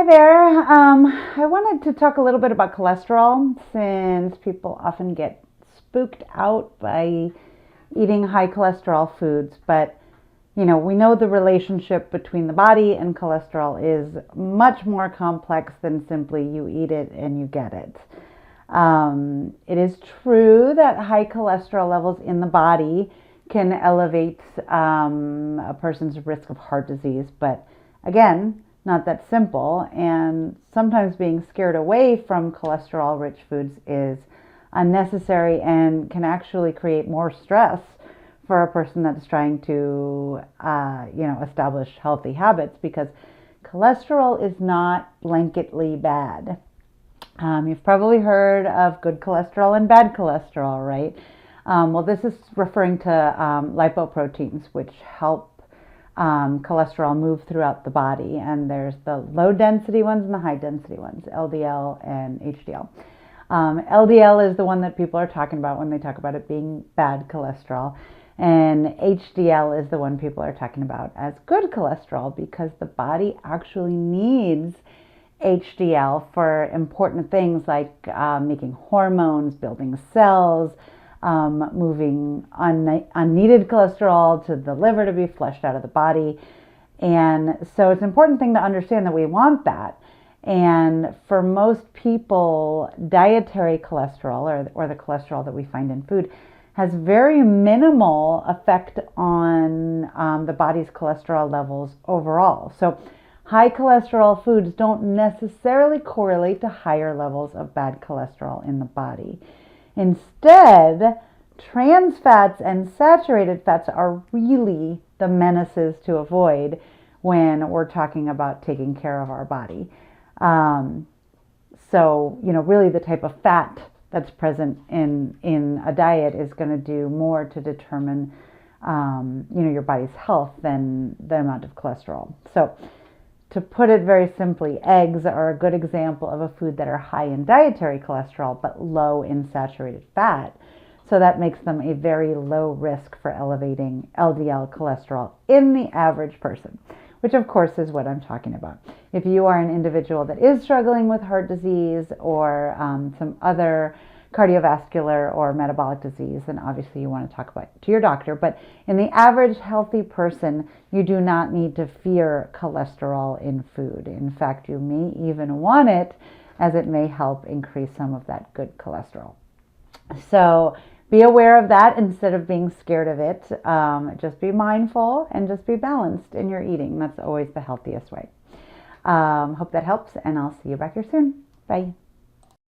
Hi there. I wanted to talk a little bit about cholesterol since people often get spooked out by eating high cholesterol foods. But, we know the relationship between the body and cholesterol is much more complex than simply you eat it and you get it. It is true that high cholesterol levels in the body can elevate a person's risk of heart disease, but again, not that simple. And sometimes being scared away from cholesterol rich foods is unnecessary and can actually create more stress for a person that's trying to, establish healthy habits, because cholesterol is not blanketly bad. You've probably heard of good cholesterol and bad cholesterol, right? Well, this is referring to lipoproteins, which help cholesterol move throughout the body. And there's the low density ones and the high density ones, LDL and HDL. LDL is the one that people are talking about when they talk about it being bad cholesterol. And HDL is the one people are talking about as good cholesterol, because the body actually needs HDL for important things like making hormones, building cells, moving unneeded cholesterol to the liver to be flushed out of the body. And so it's an important thing to understand that we want that. And for most people, dietary cholesterol, or the cholesterol that we find in food, has very minimal effect on the body's cholesterol levels overall. So high cholesterol foods don't necessarily correlate to higher levels of bad cholesterol in the body. Instead, trans fats and saturated fats are really the menaces to avoid when we're talking about taking care of our body. Really the type of fat that's present in a diet is going to do more to determine, your body's health than the amount of cholesterol. So to put it very simply, eggs are a good example of a food that are high in dietary cholesterol but low in saturated fat. So that makes them a very low risk for elevating LDL cholesterol in the average person, which of course is what I'm talking about. If you are an individual that is struggling with heart disease or some other cardiovascular or metabolic disease, then obviously you want to talk about it to your doctor. But in the average healthy person, you do not need to fear cholesterol in food. In fact, you may even want it, as it may help increase some of that good cholesterol. So be aware of that instead of being scared of it. Just be mindful and just be balanced in your eating. That's always the healthiest way. Hope that helps, and I'll see you back here soon. Bye.